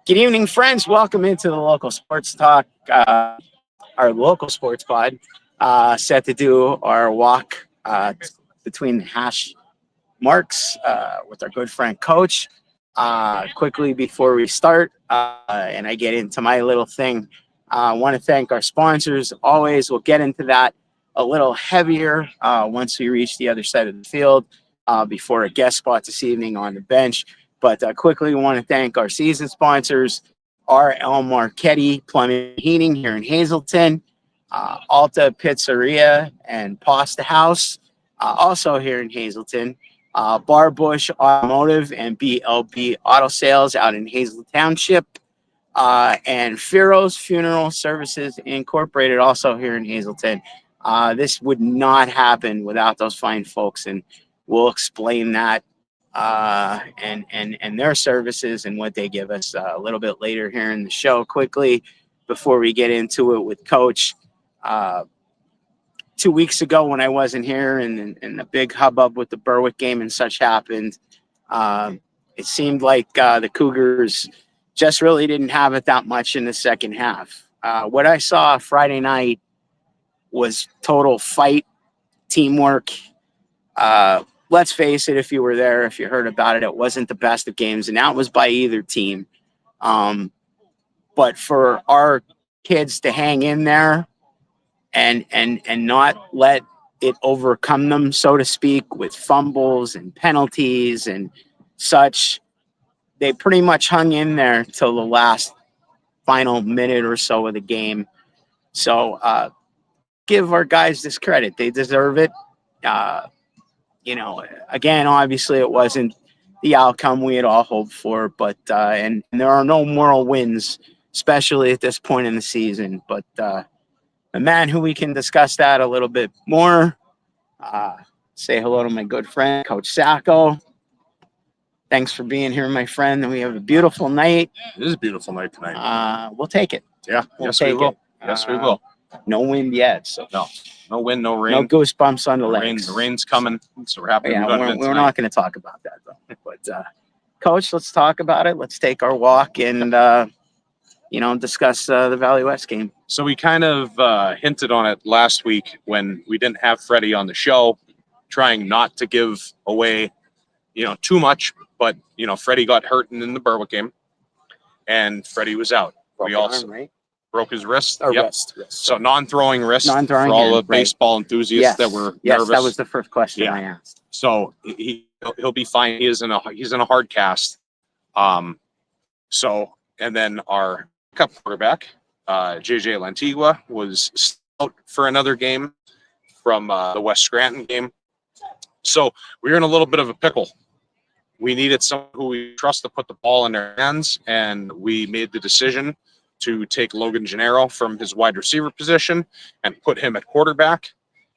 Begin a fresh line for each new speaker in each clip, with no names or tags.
Good evening, friends. Welcome into the local sports talk, our local sports pod. Set to do our walk between the hash marks with our good friend Coach. Quickly before we start, and I get into my little thing, I want to thank our sponsors. Always, we'll get into that a little heavier once we reach the other side of the field before a guest spot this evening on the bench. But quickly, we want to thank our season sponsors, R.L. Marchetti Plumbing and Heating here in Hazleton, Alta Pizzeria and Pasta House, also here in Hazleton, Barre Automotive and BLB Auto Sales out in Hazleton Township, and Firo's Funeral Services Incorporated, also here in Hazleton. This would not happen without those fine folks, and we'll explain that and their services and what they give us a little bit later here in the show. Quickly, before we get into it with Coach, 2 weeks ago when I wasn't here and the big hubbub with the Berwick game and such happened, it seemed like the Cougars just really didn't have it that much in the second half. What I saw Friday night was total fight, teamwork. Let's face it, if you were there, if you heard about it, it wasn't the best of games, and that was by either team. But for our kids to hang in there and not let it overcome them, so to speak, with fumbles and penalties and such, they pretty much hung in there till the last final minute or so of the game. So give our guys this credit. They deserve it. Again, obviously it wasn't the outcome we had all hoped for, but and there are no moral wins, especially at this point in the season. But the man who we can discuss that a little bit more, say hello to my good friend, Coach Sacco. Thanks for being here, my friend. We have a beautiful night.
It is a beautiful night tonight.
We'll take it.
Yeah,
We'll take
we will.
it.
Yes, we will.
No wind yet, so
No wind, no rain.
no goosebumps on the legs.
The rain's coming, so we're happy.
Yeah, we're not going to talk about that though. But Coach, let's talk about it. Let's take our walk and discuss the Valley West game.
So we kind of hinted on it last week when we didn't have Freddie on the show, trying not to give away, too much. But Freddie got hurt in the Berwick game, and Freddie was out. We also broke his wrist.
Wrist.
So non-throwing wrist for all
hand,
the baseball enthusiasts that were nervous.
That was the first question I asked.
So he'll be fine. He's in a hard cast. And then our backup quarterback, JJ Lantigua, was out for another game from the West Scranton game. So we were in a little bit of a pickle. We needed someone who we trust to put the ball in their hands, and we made the decision to take Logan Gennaro from his wide receiver position and put him at quarterback.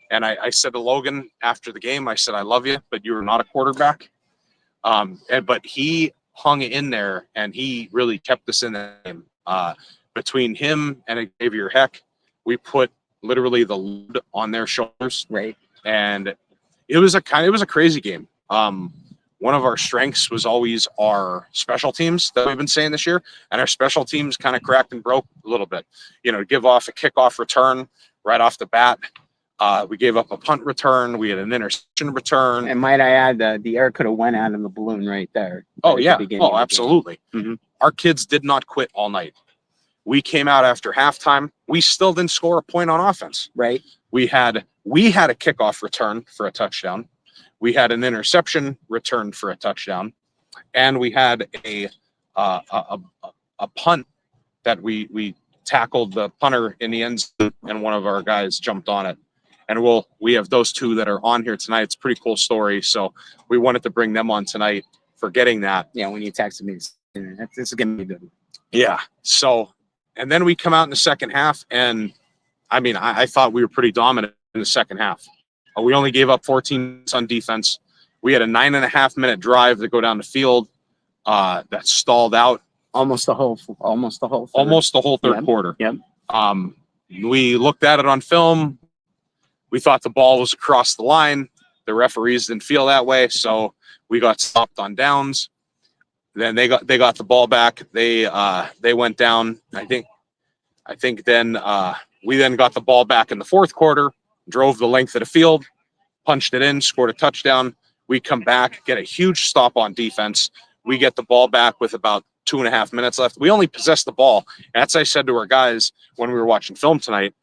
And I said to Logan after the game, I said, I love you, but you are not a quarterback. But he hung in there, and he really kept us in the game. Between him and Xavier Heck, we put literally the load on their shoulders.
Right.
And it was a crazy game. One of our strengths was always our special teams that we've been saying this year, and our special teams kind of cracked and broke a little bit. To give off a kickoff return right off the bat. We gave up a punt return. We had an interception return.
And might I add, the air could have went out of the balloon right there.
Oh, yeah. Oh, absolutely.
Mm-hmm.
Our kids did not quit all night. We came out after halftime. We still didn't score a point on offense.
Right.
We had a kickoff return for a touchdown. We had an interception return for a touchdown, and we had a punt that we tackled the punter in the end zone, and one of our guys jumped on it. And we have those two that are on here tonight. It's a pretty cool story, so we wanted to bring them on tonight for getting that.
Yeah, when you texted me, this is gonna be good.
Yeah. So, and then we come out in the second half, and I thought we were pretty dominant in the second half. We only gave up 14 minutes on defense. We had a 9.5-minute drive to go down the field that stalled out
almost the whole
third quarter.
Yep.
We looked at it on film. We thought the ball was across the line. The referees didn't feel that way, so we got stopped on downs. then they got the ball back. They went down. I think then we then got the ball back in the fourth quarter, drove the length of the field, punched it in, scored a touchdown. We come back, get a huge stop on defense. We get the ball back with about 2.5 minutes left. We only possessed the ball. As I said to our guys when we were watching film tonight,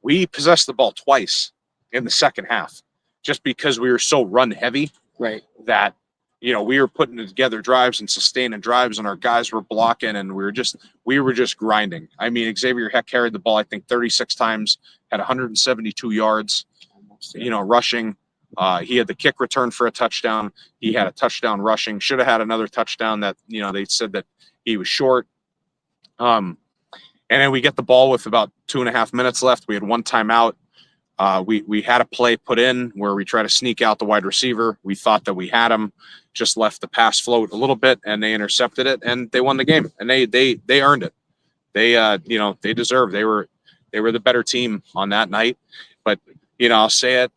we possessed the ball twice in the second half, just because we were so run heavy,
Right.
that, we were putting together drives and sustaining drives, and our guys were blocking, and we were just grinding. I mean, Xavier Heck carried the ball, I think 36 times, had 172 yards, rushing. He had the kick return for a touchdown. He had a touchdown rushing. Should have had another touchdown that, they said that he was short. And then we get the ball with about 2.5 minutes left. We had one timeout. We had a play put in where we try to sneak out the wide receiver. We thought that we had him, just left the pass float a little bit, and they intercepted it, and they won the game, and they earned it. They deserved. They were the better team on that night. But I'll say it.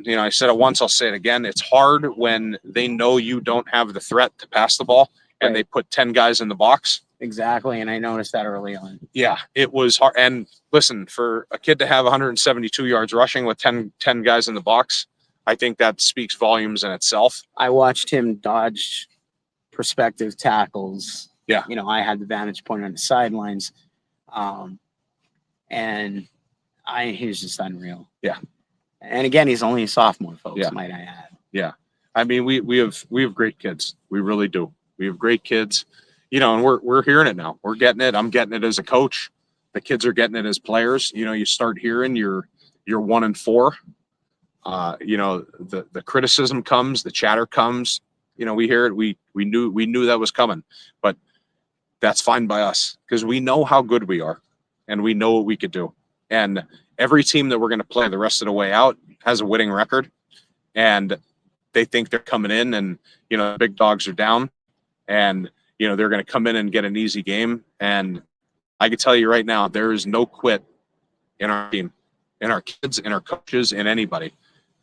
I said it once, I'll say it again. It's hard when they know you don't have the threat to pass the ball, and they put 10 guys in the box.
Exactly, and I noticed that early on.
Yeah, it was hard. And listen, for a kid to have 172 yards rushing with 10 guys in the box, I think that speaks volumes in itself.
I watched him dodge prospective tackles.
Yeah.
I had the vantage point on the sidelines. And he was just unreal.
Yeah.
And again, he's only a sophomore, folks, might I add.
Yeah. I mean, we have great kids. We really do. We have great kids. And we're hearing it now. We're getting it. I'm getting it as a coach. The kids are getting it as players. You start hearing you're 1-4. The criticism comes, the chatter comes. We hear it. We knew that was coming, but that's fine by us because we know how good we are, and we know what we could do. And every team that we're going to play the rest of the way out has a winning record, and they think they're coming in, and the big dogs are down, and they're going to come in and get an easy game. And I can tell you right now, there is no quit in our team, in our kids, in our coaches, in anybody.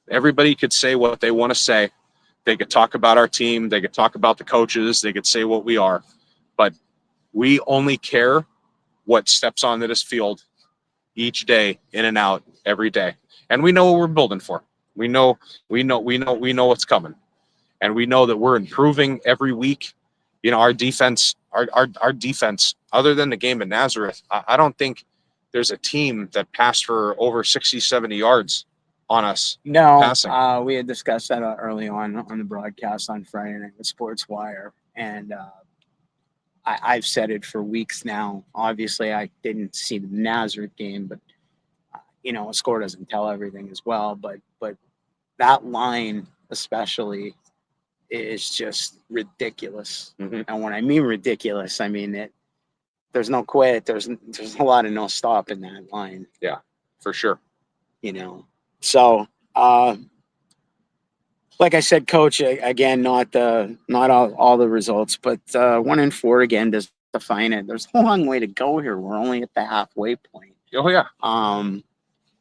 Everybody could say what they want to say. They could talk about our team. They could talk about the coaches. They could say what we are. But we only care what steps onto this field each day, in and out, every day. And we know what we're building for. We know what's coming. And we know that we're improving every week. Our defense, our defense, other than the game in Nazareth, I don't think there's a team that passed for over 60, 70 yards on us.
No,
passing.
We had discussed that early on the broadcast on Friday night with Sports Wire. And I've said it for weeks now. Obviously, I didn't see the Nazareth game, but, a score doesn't tell everything as well. But that line especially is just ridiculous.
Mm-hmm.
And when I mean ridiculous, I mean there's no quit. There's a lot of no stop in that line.
Yeah, for sure.
So like I said, Coach, again, not all the results, but 1-4 again does define it. There's a long way to go here. We're only at the halfway point.
Oh yeah.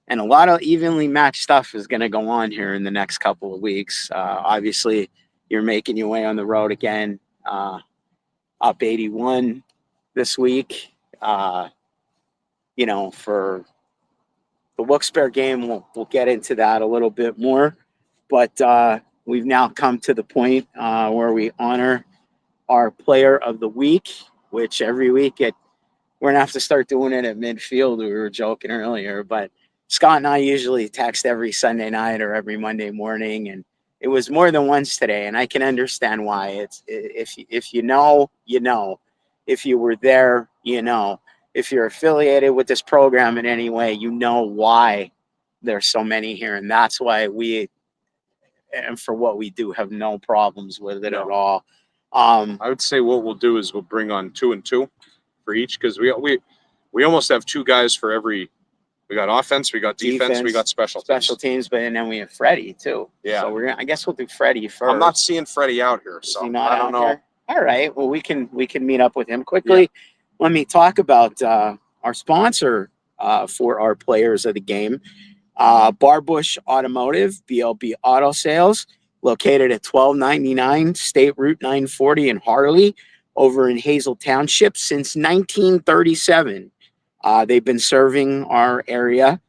And a lot of evenly matched stuff is going to go on here in the next couple of weeks. Obviously, you're making your way on the road again, up 81 this week. For the Wilkes-Barre game, we'll get into that a little bit more. But we've now come to the point where we honor our player of the week, which every week we're going to have to start doing it at midfield. We were joking earlier, but Scott and I usually text every Sunday night or every Monday morning, and it was more than once today, and I can understand why. It's if you know, you know. If you were there, you know. If you're affiliated with this program in any way, you know why there's so many here, and that's why and for what we do, have no problems with it at all.
I would say what we'll do is we'll bring on 2 and 2 for each, because we almost have 2 guys for every. We got offense, we got defense, we got special
teams, but and then we have Freddie too.
Yeah.
So I guess we'll do Freddie first.
I'm not seeing Freddie out here, so I don't know.
Here? All right. Well, we can meet up with him quickly. Yeah. Let me talk about our sponsor for our players of the game, Barbush Automotive, BLB Auto Sales, located at 1299 State Route 940 in Harley. over in Hazel Township since 1937. They've been serving our area.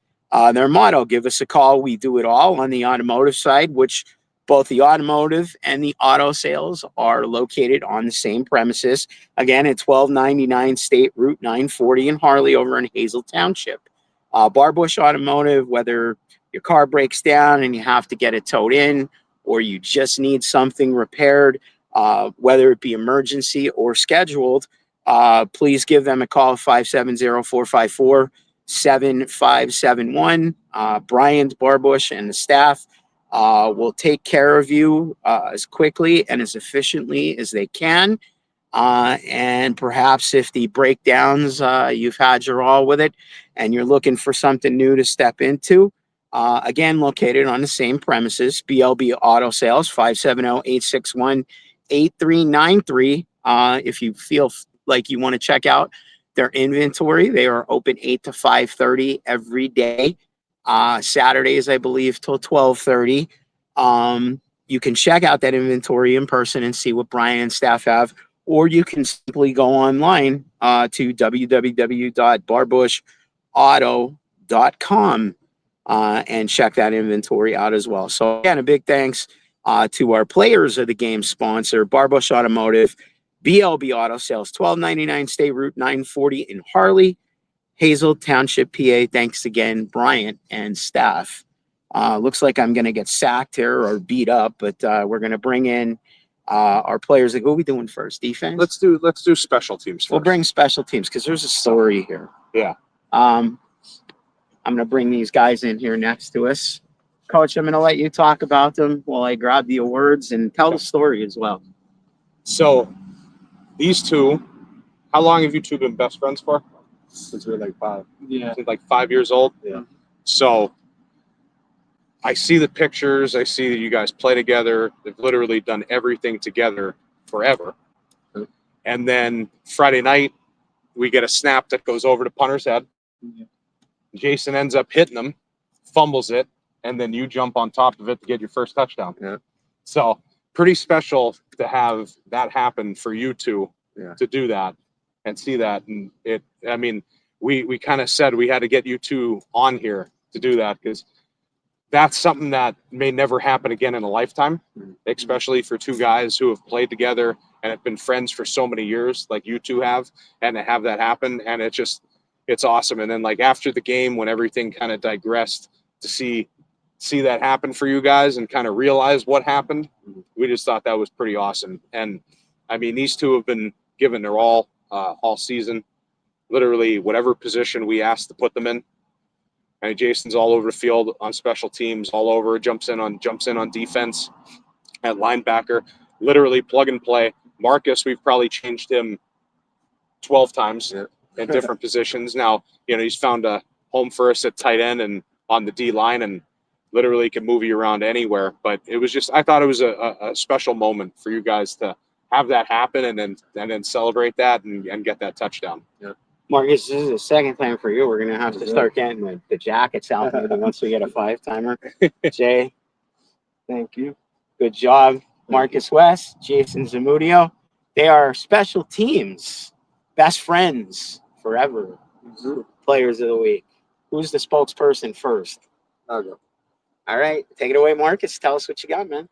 Their motto, give us a call, we do it all, on the automotive side, which both the automotive and the auto sales are located on the same premises. Again, at 1299 State Route 940 in Harley over in Hazel Township. Barbush Automotive, whether your car breaks down and you have to get it towed in, or you just need something repaired, whether it be emergency or scheduled, please give them a call, 570-454-7571. Brian Barbush and the staff will take care of you as quickly and as efficiently as they can. And perhaps if the breakdowns, you've had your all with it and you're looking for something new to step into, again, located on the same premises, BLB Auto Sales, 570-861-8393. If you feel like you want to check out their inventory, they are open 8 to 5:30 every day. Saturdays, I believe, till 12:30. You can check out that inventory in person and see what Brian and staff have, or you can simply go online to www.barbushauto.com and check that inventory out as well. So again, a big thanks to our players of the game sponsor, Barbush Automotive, BLB Auto Sales, 1299 State Route 940 in Harley, Hazel Township, PA. Thanks again, Bryant and staff. Looks like I'm going to get sacked here or beat up, but we're going to bring in our players. Like, what are we doing first? Defense?
Let's do special teams first.
We'll bring special teams because there's a story here.
Yeah.
I'm going to bring these guys in here next to us. Coach, I'm going to let you talk about them while I grab the awards and tell the story as well.
So these two, how long have you two been best friends for?
Since we were like 5.
Yeah. Since like 5 years old?
Yeah.
So I see the pictures. I see that you guys play together. They've literally done everything together forever.
Okay.
And then Friday night, we get a snap that goes over to punter's head.
Yeah.
Jason ends up hitting him, fumbles it, and then you jump on top of it to get your first touchdown.
Yeah.
So pretty special to have that happen for you two, to do that and see that. And we kind of said we had to get you two on here to do that because that's something that may never happen again in a lifetime, especially for two guys who have played together and have been friends for so many years like you two have, and to have that happen. And it's awesome. And then like after the game, when everything kind of digressed, to see that happen for you guys and kind of realize what happened, we just thought that was pretty awesome. And I mean, these two have been given their all season, literally whatever position we asked to put them in. I mean, Jason's all over the field on special teams, all over, jumps in on defense at linebacker, literally plug and play. Marcus, we've probably changed him 12 times in different positions. Now, he's found a home for us at tight end and on the D line, and literally can move you around anywhere. But it was just, I thought it was a special moment for you guys to have that happen and then celebrate that and get that touchdown.
Yeah.
Marcus, this is the second time for you. We're going to have to start getting the jackets out maybe once we get a 5-timer. Jay,
Thank you.
good job. Marcus West, Jason Zamudio. They are special teams, best friends forever, players of the week. Who's the spokesperson first?
I'll go.
All right, take it away, Marcus. Tell us what you got, man.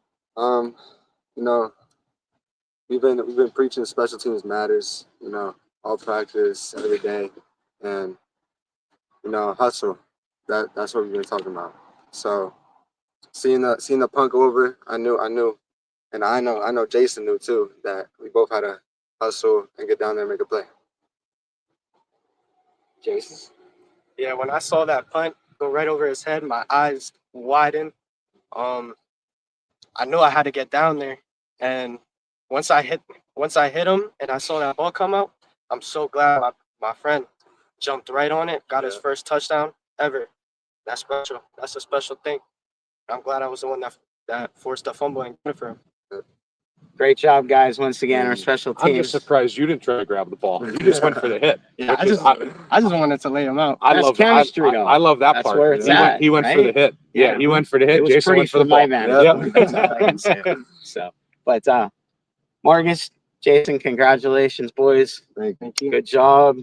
We've been preaching special teams matters, all practice, every day, and hustle. That's what we've been talking about. So seeing the punt go over, I knew, and I know Jason knew too, that we both had to hustle and get down there and make a play.
Jason?
Yeah, when I saw that punt go right over his head, my eyes widened. I knew I had to get down there, and once I hit him and I saw that ball come out, I'm so glad my friend jumped right on it, got his first touchdown ever. That's special. That's a special thing. I'm glad I was the one that forced the fumble and got it for him.
Great job, guys. Once again, our special
I'm
teams.
just surprised you didn't try to grab the ball. You just went for the hit.
Yeah, I just wanted to lay him out.
I
That's
love
chemistry, though.
I love that
That's
part.
where it's
He went for
right?
the hit. Yeah, he went for the hit.
It was
Jason
pretty
went for the
from my
ball.
vantage
Yep.
point. That's all I can say. So, but Marcus, Jason, congratulations, boys.
Thank you.
Good job.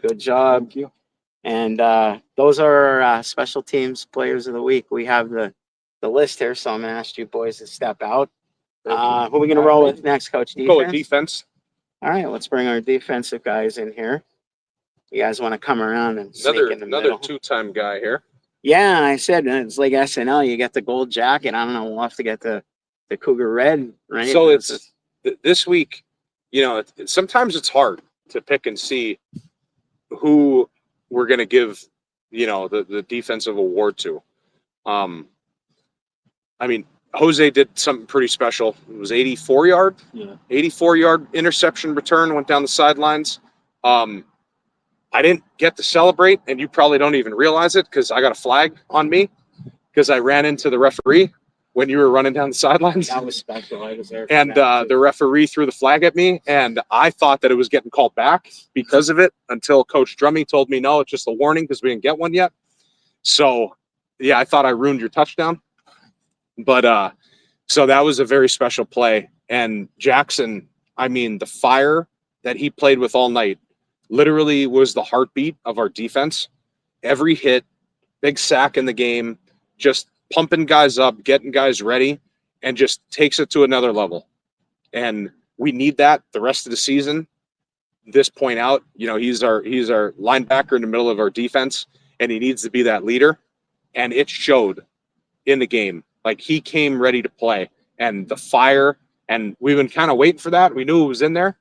Good job.
Thank you.
And those are our special teams players of the week. We have the list here, so I'm going to ask you boys to step out. Who are we going to roll with next, Coach?
Go with
Defense?
defense.
All right, let's bring our defensive guys in here. You guys want to come around and sneak in the
Another
middle?
two-time guy here.
Yeah, I said it's like SNL. You get the gold jacket. I don't know. We'll have to get the Cougar red, right?
So it's this week. You know, sometimes it's hard to pick and see who we're going to give, you know, the defensive award to. I mean, Jose did something pretty special. It was 84-yard, 84-yard interception return, went down the sidelines. I didn't get to celebrate, and you probably don't even realize it because I got a flag on me because I ran into the referee when you were running down the sidelines.
That was special. I was there. For
And
that, too.
the referee threw the flag at me, and I thought that it was getting called back because of it until Coach Drummy told me, no, it's just a warning because we didn't get one yet. So, yeah, I thought I ruined your touchdown. But so that was a very special play. And Jackson, I mean, the fire that he played with all night literally was the heartbeat of our defense. Every hit, big sack in the game, just pumping guys up, getting guys ready, and just takes it to another level. And we need that the rest of the season. This point out, you know, he's our linebacker in the middle of our defense, and he needs to be that leader. And it showed in the game. Like, he came ready to play, and the fire, and we've been kind of waiting for that. We knew it was in there,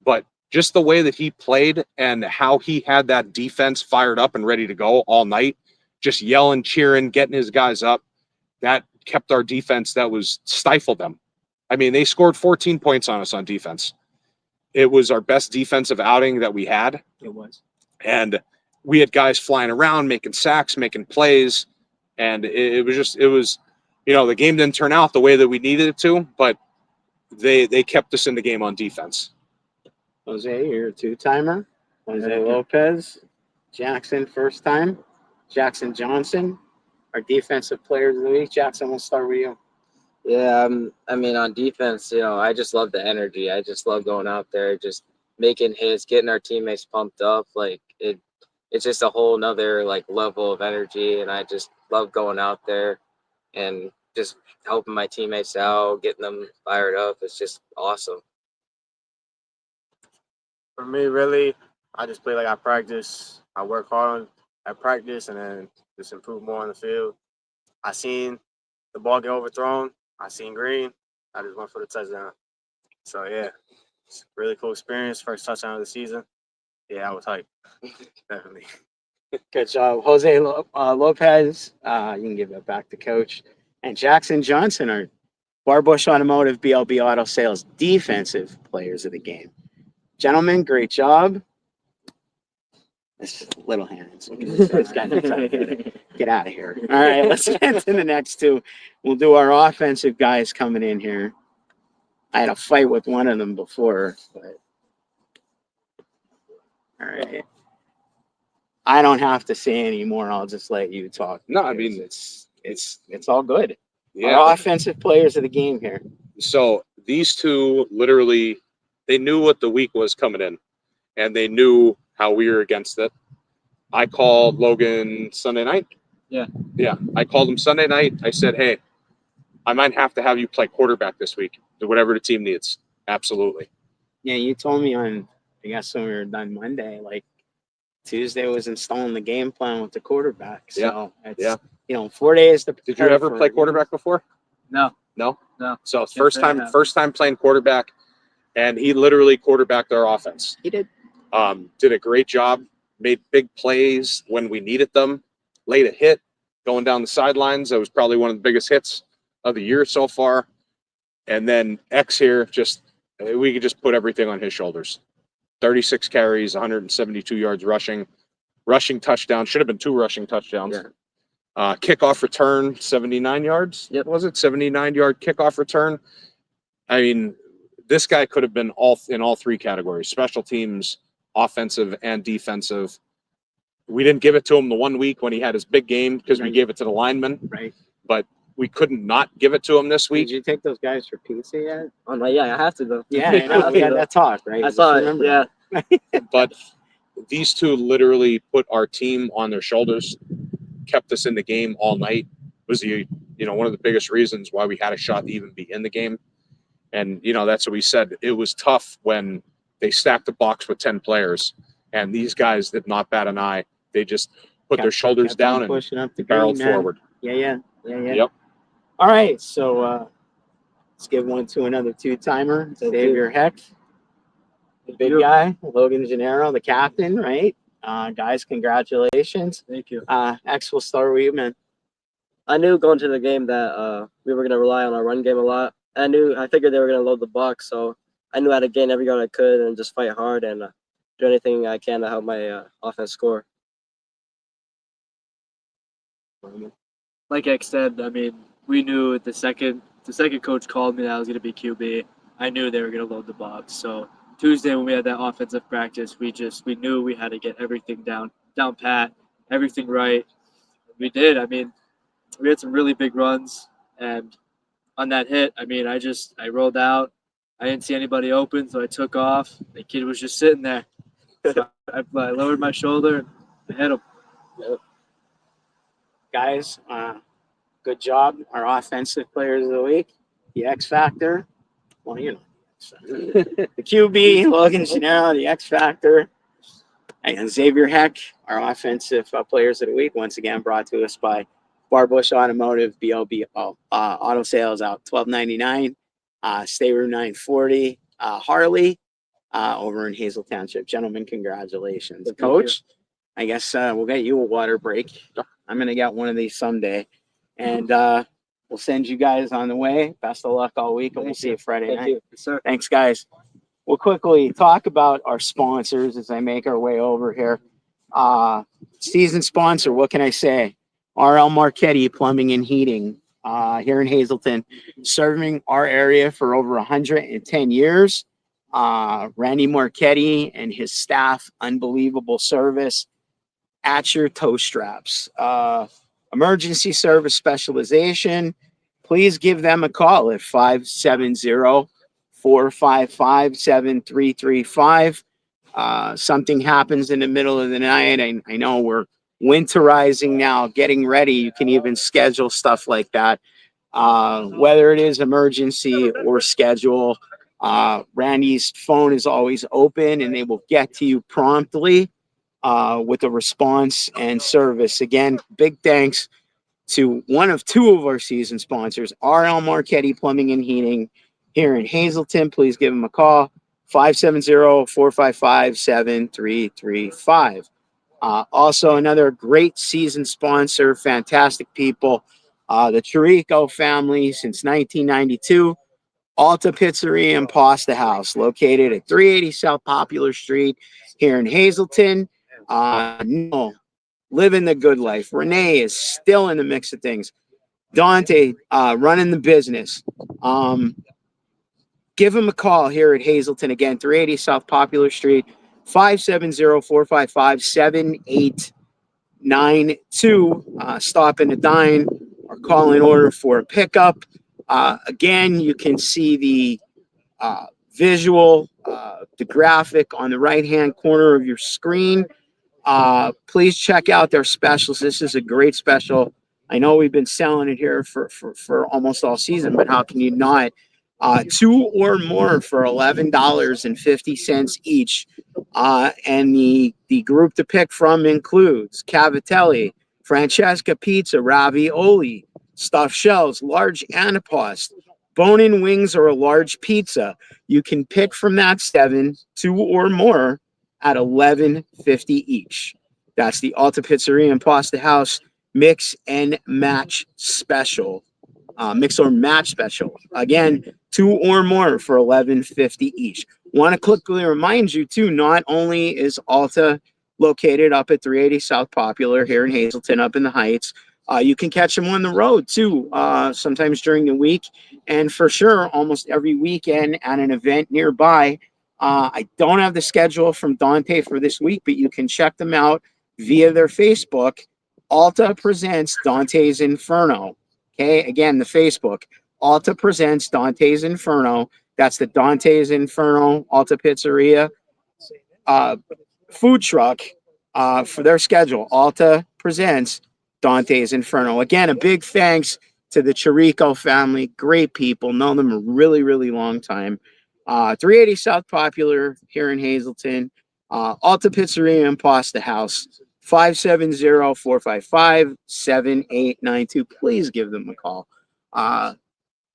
but just the way that he played and how he had that defense fired up and ready to go all night, just yelling, cheering, getting his guys up, that kept our defense, that was stifled them. I mean, they scored 14 points on us on defense. It was our best defensive outing that we had.
It was.
And we had guys flying around, making sacks, making plays. And it was, you know, the game didn't turn out the way that we needed it to, but they kept us in the game on defense.
Jose, you're a two-timer. Jose Lopez. Jackson, first time. Jackson Johnson, our defensive players of the week. Jackson, we'll start with you.
Yeah, I mean, on defense, you know, I just love the energy. I just love going out there, just making hits, getting our teammates pumped up. Like, it's just a whole nother like level of energy, and I just love going out there and just helping my teammates out, getting them fired up. It's just awesome.
For me, really, I just play like I practice. I work hard at practice and then just improve more on the field. I seen the ball get overthrown. I seen green. I just went for the touchdown. So, yeah, it's a really cool experience. First touchdown of the season. Yeah, I was hyped. Definitely.
Good job. Jose Lopez, you can give it back to Coach. And Jackson Johnson, our Barbush Automotive BLB Auto Sales defensive players of the game. Gentlemen, great job. This is little hands. Get out of here. All right, let's get to the next two. We'll do our offensive guys coming in here. I had a fight with one of them before, but all right. I don't have to say anymore. I'll just let you talk.
No, I mean,
it's all good.
yeah.
Our offensive players of the game here.
So these two literally, they knew what the week was coming in, and they knew how we were against it. I called Logan Sunday night. Yeah. I called him Sunday night. I said, hey, I might have to have you play quarterback this week, whatever the team needs. Absolutely.
Yeah, you told me on, I guess when we were done Monday, like Tuesday was installing the game plan with the quarterback. So it's, you know, 4 days to
Did you ever play quarterback before?
No.
No?
No.
So first time playing quarterback, and he literally quarterbacked our offense.
He did.
Did a great job, made big plays when we needed them, laid a hit going down the sidelines. That was probably one of the biggest hits of the year so far. And then X here, we could just put everything on his shoulders. 36 carries, 172 yards rushing touchdown. Should have been 2 rushing touchdowns.
Yeah.
Kickoff return, 79 yards.
Yep.
Was it 79-yard kickoff return? I mean, this guy could have been in all 3 categories: special teams, offensive, and defensive. We didn't give it to him the one week when he had his big game because we gave it to the linemen.
Right.
But we couldn't not give it to him this
Did
week.
you take those guys for pizza yet?
I'm like, yeah, I have to though.
Yeah, I know. We had that talk, right?
I
Just
thought,
remember
yeah.
that.
But these two literally put our team on their shoulders, kept us in the game all night. Was one of the biggest reasons why we had a shot to even be in the game. And that's what we said. It was tough when they stacked the box with 10 players, and these guys did not bat an eye. They just put their shoulders
Kept on
down and
pushing up the
barreled
green, man.
forward.
Yeah.
Yep.
All right, so let's give one to another two-timer. Xavier Heck, the big guy. Logan Gennaro, the captain, right? Guys, congratulations.
Thank you.
X, we'll start with you, man.
I knew going to the game that we were gonna rely on our run game a lot. I figured they were gonna load the box, so I knew how to gain every yard I could and just fight hard and do anything I can to help my offense score.
Like X said, I mean, we knew the second coach called me that I was going to be QB, I knew they were going to load the box. So Tuesday when we had that offensive practice, we knew we had to get everything down pat, everything right. We did. I mean, we had some really big runs, and on that hit, I mean, I rolled out. I didn't see anybody open, so I took off. The kid was just sitting there. So I lowered my shoulder and I hit him.
Guys, good job. Our offensive players of the week, the X Factor. Well, the QB, Logan Gennaro, the X Factor. And Xavier Heck, our offensive players of the week, once again brought to us by Barre Automotive, BLB Auto Sales out $12.99. Stay Room 940, Harley, over in Hazel Township. Gentlemen, congratulations. Coach, I guess we'll get you a water break. I'm going to get one of these someday. And we'll send you guys on the way. Best of luck all week, and we'll see you Friday night.
You. Yes, sir.
Thanks, guys. We'll quickly talk about our sponsors as I make our way over here. Season sponsor, what can I say? RL Marchetti Plumbing and Heating here in Hazleton, serving our area for over 110 years. Randy Marchetti and his staff, unbelievable service at your toe straps. Emergency service specialization, please give them a call at 570-455-7335. Something happens in the middle of the night. I know we're winterizing now, getting ready. You can even schedule stuff like that. Whether it is emergency or schedule, Randy's phone is always open and they will get to you promptly with a response and service. Again, big thanks to one of two of our season sponsors, RL Marchetti Plumbing and Heating here in Hazleton. Please give them a call, 570-455-7335. Also, another great season sponsor, fantastic people, the Chirico family since 1992. Alta Pizzeria and Pasta House, located at 380 South Popular Street here in Hazleton. No, living the good life. Renee is still in the mix of things. Dante running the business. Give him a call here at Hazleton. Again, 380 South Popular Street, 570-455-7892. Stop in to dine or call in order for a pickup. Again, you can see the visual, the graphic on the right-hand corner of your screen. Please check out their specials. This is a great special. I know we've been selling it here for almost all season, but how can you not? Two or more for $11.50 each. And the group to pick from includes Cavatelli, Francesca Pizza, Ravioli, stuffed shells, large antipasto, bone-in wings, or a large pizza. You can pick from that 7, 2 or more at $11.50 each. That's the Alta Pizzeria and Pasta House mix and match special. Mix or match special. Again, 2 or more for $11.50 each. Want to quickly remind you too, not only is Alta located up at 380 South Popular here in Hazleton, up in the Heights, you can catch them on the road too, sometimes during the week, and for sure almost every weekend at an event nearby. I don't have the schedule from Dante for this week, but you can check them out via their Facebook. Alta presents Dante's Inferno. Okay, again, the Facebook. Alta presents Dante's Inferno. That's the Dante's Inferno Alta Pizzeria food truck for their schedule. Alta presents Dante's Inferno. Again, a big thanks to the Chirico family. Great people. Known them a really, really long time. 380 South Popular here in Hazleton. Alta Pizzeria and Pasta House. 570-455-7892. Please give them a call.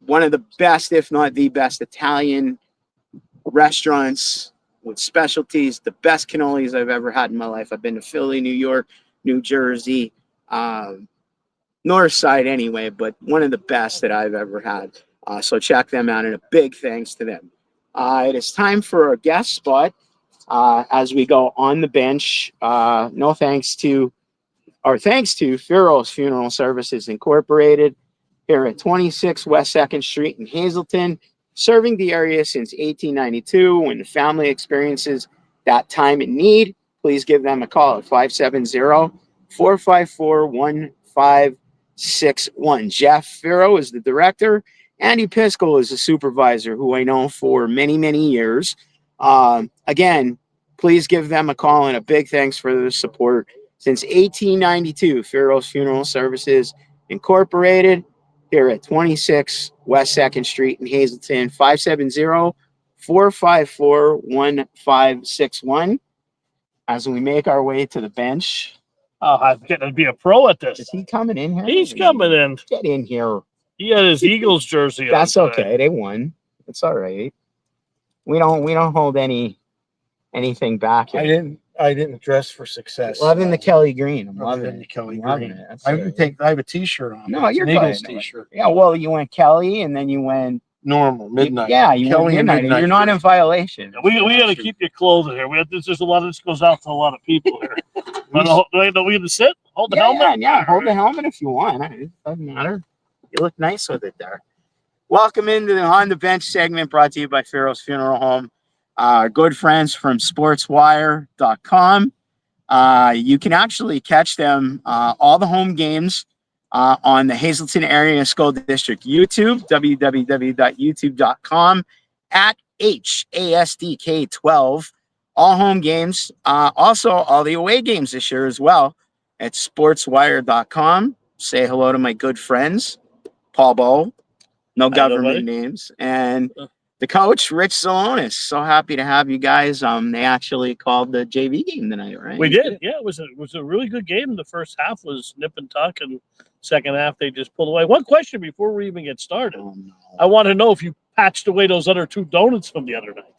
One of the best, if not the best, Italian restaurants with specialties, the best cannolis I've ever had in my life. I've been to Philly, New York, New Jersey, North Side anyway, but one of the best that I've ever had. So check them out, and a big thanks to them. It is time for our guest spot as we go on the bench. Thanks to Firo's Funeral Services Incorporated here at 26 West 2nd Street in Hazleton, serving the area since 1892. When the family experiences that time in need, please give them a call at 570-454-1561. Jeff Firo is the director. Andy Piskel is a supervisor who I know for many, many years. Again, please give them a call, and a big thanks for their support since 1892. Firo's Funeral Services Incorporated here at 26 West 2nd Street in Hazleton, 570-454-1561. As we make our way to the bench.
Oh, I'm getting to be a pro at this.
Is he coming in here?
He's coming in.
Get in here.
He had his Eagles jersey on.
That's okay. They won. It's all right. We don't hold anything back here.
I didn't dress for success.
Loving the Kelly Green. I'm loving
Loving
it.
the Kelly
Loving
Green.
it. That's
I
it.
have a T-shirt on.
No,
It's
you're
an Eagles
good.
T-shirt.
Yeah, well, you went Kelly, and then you went
Normal midnight.
Yeah, you
Kelly
went
and
midnight.
midnight.
You're not in violation.
We got to keep your clothes in here. There's a lot of this goes out to a lot of people here. We going to sit? Hold the helmet?
Yeah. Hold the helmet if you want. It doesn't matter. You look nice with it there. Welcome into the On the Bench segment brought to you by Firo's Funeral Home. Our good friends from sportswire.com. You can actually catch them all the home games on the Hazleton Area School District YouTube, www.youtube.com @HASDK12. All home games, also all the away games this year as well at sportswire.com. Say hello to my good friends, Paul Bow, no government names, and the coach, Rich Salonis. So happy to have you guys. They actually called the JV game tonight, right?
We did. Yeah, it was a really good game. The first half was nip and tuck, and second half they just pulled away. One question before we even get started.
Oh, no.
I want to know if you patched away those other 2 donuts from the other night.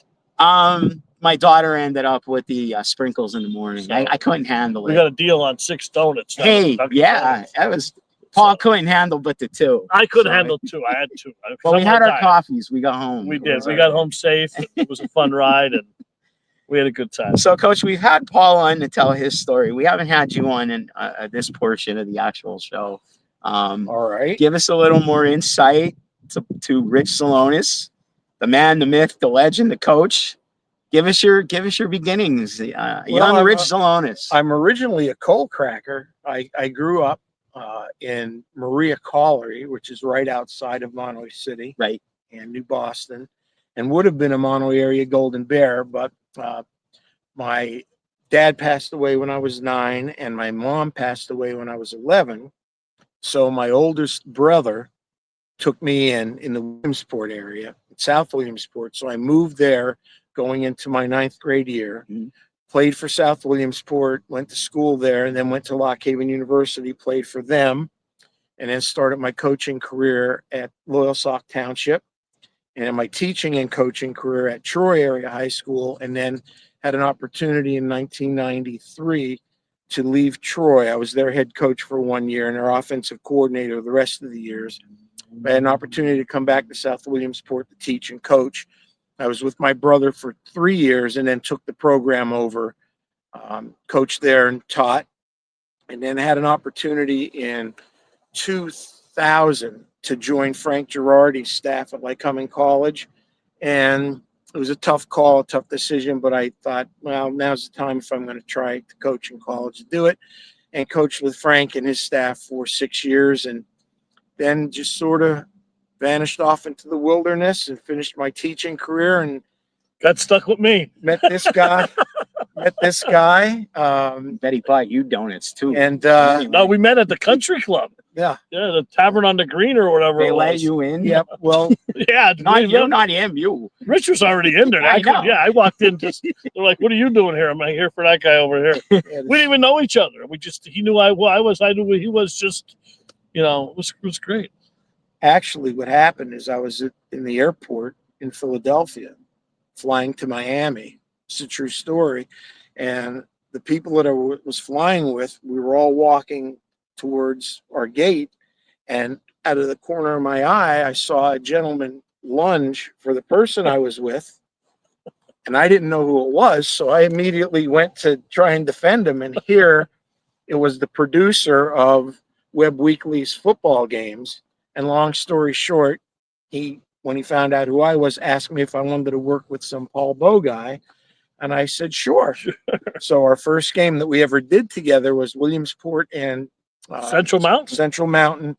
My daughter ended up with the sprinkles in the morning.
So,
I couldn't handle
We
it.
got a deal on 6 donuts.
Hey, yeah, that was Paul couldn't handle but the 2.
I couldn't
So,
handle 2. I had 2.
Well, we had our coffees. We got home.
We did. We got home safe. It was a fun ride, and we had a good time.
So, Coach, we've had Paul on to tell his story. We haven't had you on in this portion of the actual show.
All right.
Give us a little more insight to Rich Salonis, the man, the myth, the legend, the coach. Give us your beginnings, young Rich Salonis.
I'm originally a coal cracker. I grew up in Maria Colliery, which is right outside of Monterey City,
Right.
and New Boston, and would have been a Monterey area Golden Bear, but my dad passed away when I was 9, and my mom passed away when I was 11. So my oldest brother took me in the Williamsport area, South Williamsport. So I moved there going into my 9th grade year.
Mhm.
Played for South Williamsport, went to school there, and then went to Lock Haven University, played for them, and then started my coaching career at Loyalsock Township, and then my teaching and coaching career at Troy Area High School, and then had an opportunity in 1993 to leave Troy. I was their head coach for 1 year and their offensive coordinator the rest of the years. I had an opportunity to come back to South Williamsport to teach and coach. I was with my brother for 3 years and then took the program over, coached there and taught, and then had an opportunity in 2000 to join Frank Girardi's staff at Lycoming College. And it was a tough call, a tough decision, but I thought, well, now's the time if I'm going to try to coach in college to do it. And coached with Frank and his staff for 6 years and then just sort of vanished off into the wilderness and finished my teaching career and
Got stuck with me.
met this guy.
Betty bought you donuts too.
And
No, we met at the country club.
yeah,
The Tavern on the Green or whatever
They
it
let
was.
you in.
yep. Well,
Yeah,
Not you, not him. You.
Rich was already in there.
I know.
I walked in. They're like, "What are you doing here?" I'm like, "Here for that guy over here."
yeah,
We didn't even know each other. He knew I was. I knew he was. Just, it was great.
actually, what happened is I was in the airport in Philadelphia, flying to Miami. It's a true story. And the people that I was flying with, we were all walking towards our gate. And out of the corner of my eye, I saw a gentleman lunge for the person I was with. And I didn't know who it was. So I immediately went to try and defend him. And here it was the producer of Web Weekly's football games. And long story short, when he found out who I was, asked me if I wanted to work with some Paul Bow guy. And I said, sure. So our first game that we ever did together was Williamsport and
Central Mountain.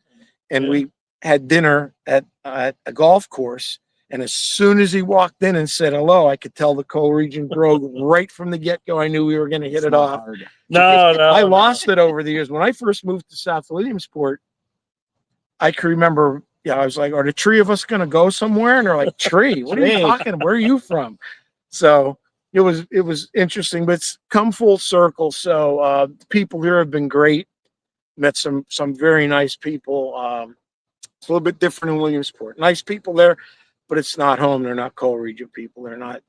And
Yeah.
we had dinner at a golf course. And as soon as he walked in and said hello, I could tell the co-region brogue right from the get-go. I knew we were going to hit
It's
it
not
off.
hard.
No.
I lost it over the years. When I first moved to South Williamsport, I can remember, I was like, are the three of us going to go somewhere? And they're like, tree? What are you
Tree.
talking? Where are you from? So it was interesting, but it's come full circle. So the people here have been great. Met some very nice people. It's a little bit different in Williamsport. Nice people there, but it's not home. They're not co-region people. They're not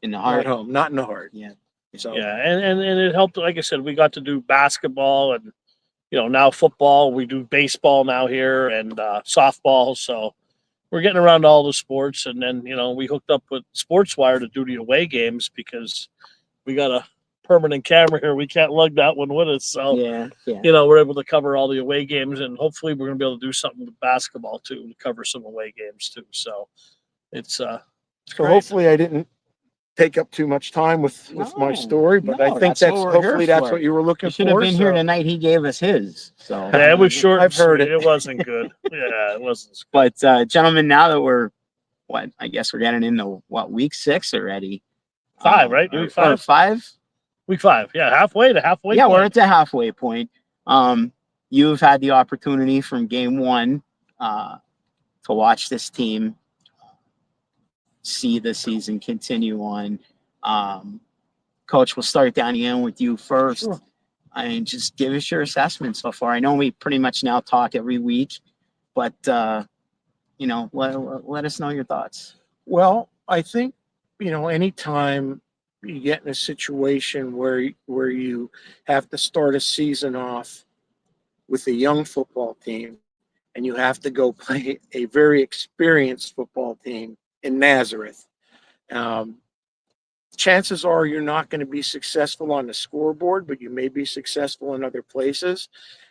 In the
not
heart.
home, not in the heart.
Yeah.
So
Yeah, and it helped. Like I said, we got to do basketball and now football. We do baseball now here and softball. So we're getting around to all the sports. And then we hooked up with SportsWire to do the away games because we got a permanent camera here. We can't lug that one with us. So
Yeah.
we're able to cover all the away games, and hopefully we're going to be able to do something with basketball too, to cover some away games too. So it's
So
great.
hopefully I didn't take up too much time with my
No,
story, but I
no,
think
that's what we're here
hopefully that's
for.
what you were looking
You should have
for.
been here
so-
the night he gave us his. So,
Yeah, it was short.
I've heard
and
it.
sweet. It wasn't good. Yeah, it wasn't.
but gentlemen, now that I guess we're getting into week 6 already.
5, right?
Or
Week 5?
5?
Week 5. Yeah, halfway to halfway.
Yeah, we're
point.
at the halfway point. You've had the opportunity from game 1 to watch this team see the season continue on. Coach, we'll start down the end with you first.
Sure.
I mean, just give us your assessment so far. I know we pretty much now talk every week, but let us know your thoughts.
Well, I think, anytime you get in a situation where you have to start a season off with a young football team and you have to go play a very experienced football team in Nazareth, chances are you're not going to be successful on the scoreboard, but you may be successful in other places.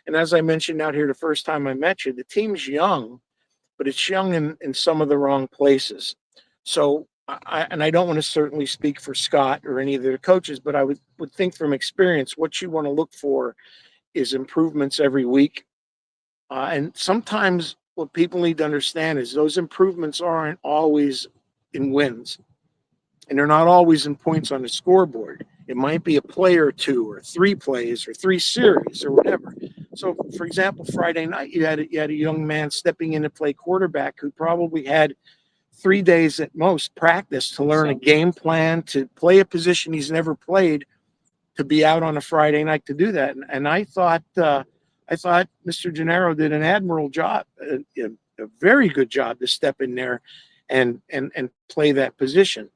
And as I mentioned out here the first time I met you, the team's young, but it's young in some of the wrong places. So I don't want to certainly speak for Scott or any of the coaches, but I would think from experience, what you want to look for is improvements every week. And sometimes what people need to understand is those improvements aren't always in wins. And they're not always in points on the scoreboard. It might be a play or 2 or 3 plays or 3 series or whatever. So, for example, Friday night, you had a young man stepping in to play quarterback who probably had 3 days at most practice to learn a game plan, to play a position he's never played, to be out on a Friday night to do that. And I thought Mr. Gennaro did an admirable job, a very good job to step in there and play that position.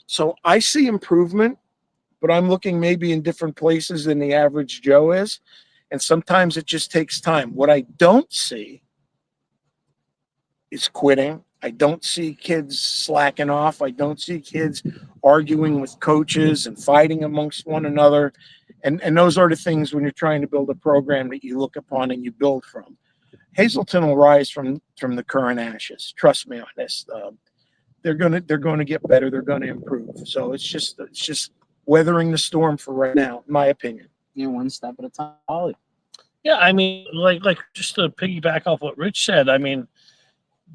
So I see improvement, but I'm looking maybe in different places than the average Joe is. And sometimes it just takes time. What I don't see is quitting. I don't see kids slacking off. I don't see kids arguing with coaches and fighting amongst one another. And those are the things when you're trying to build a program that you look upon and you build from. Hazleton will rise from the current ashes. Trust me on this. They're going to get better. They're going to improve. So it's just weathering the storm for right now, in my opinion.
One step at a time. Ollie.
Yeah, I mean, like just to piggyback off what Rich said, I mean,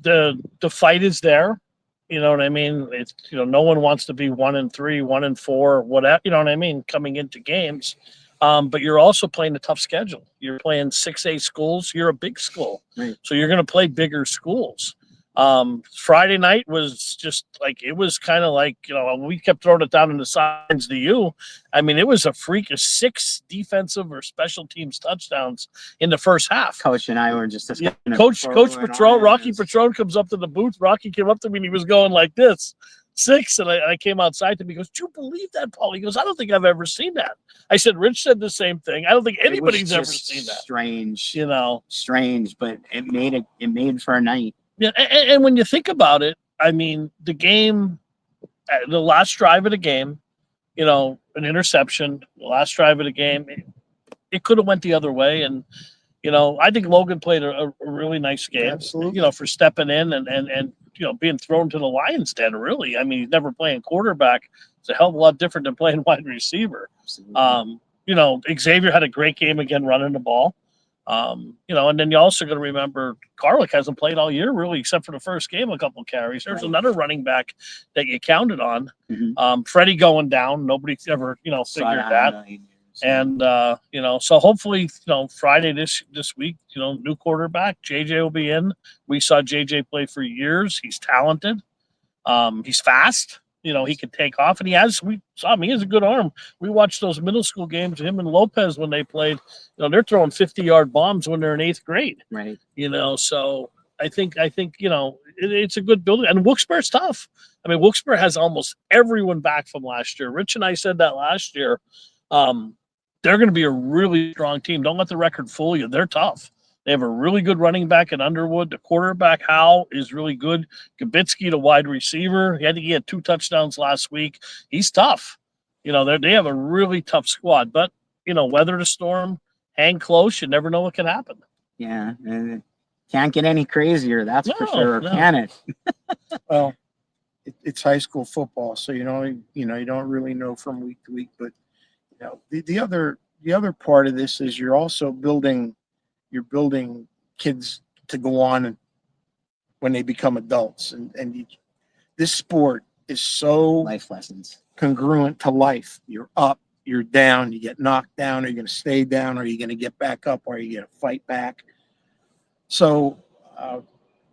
the fight is there. You know what I mean? It's no one wants to be 1-3, 1-4, whatever. You know what I mean? Coming into games, but you're also playing a tough schedule. You're playing 6A schools. You're a big school,
Right.
so you're going to play bigger schools. Friday night was just like it was kind of like we kept throwing it down in the signs to you. I mean, it was a freak of 6 defensive or special teams touchdowns in the first half.
Coach and I were just
Yeah,
discussing
Coach Patron, Rocky Patron comes up to the booth. Rocky came up to me and he was going like this, 6, and I came outside to him. He goes, "Do you believe that, Paul?" He goes, "I don't think I've ever seen that." I said, "Rich said the same thing. I don't think anybody's ever seen that."
Strange,
Strange,
but it made for a night.
Yeah, and when you think about it, I mean, the game, the last drive of the game, an interception, the last drive of the game, it could have went the other way. And, I think Logan played a really nice game,
Absolutely.
For stepping in and being thrown to the lion's den, really. I mean, he's never playing quarterback. It's a hell of a lot different than playing wide receiver. Xavier had a great game again running the ball. And then you also got to remember Garlick hasn't played all year really, except for the first game, a couple of carries. There's another running back that you counted on.
Mm-hmm.
Freddie going down. Nobody's ever, figured that. And so hopefully, Friday this week, new quarterback, JJ will be in. We saw JJ play for years. He's talented. He's fast. He can take off, and we saw him. He has a good arm. We watched those middle school games, him and Lopez when they played. They're throwing 50-yard bombs when they're in 8th grade.
Right.
So I think it's a good building, and Wilkes-Barre's tough. I mean, Wilkes-Barre has almost everyone back from last year. Rich and I said that last year. They're going to be a really strong team. Don't let the record fool you. They're tough. They have a really good running back in Underwood. The quarterback, Howe, is really good. Gabitsky, the wide receiver. He had 2 touchdowns last week. He's tough. They have a really tough squad. But, weather the storm, hang close. You never know what can happen.
Yeah. Can't get any crazier. That's for sure. No. Can it?
Well, it's high school football. So, you don't really know from week to week. But, the other part of this is you're also building kids to go on and when they become adults, and this sport is so
life lessons
congruent to life. You're up, you're down, you get knocked down, are you going to stay down, are you going to get back up, are you going to fight back? So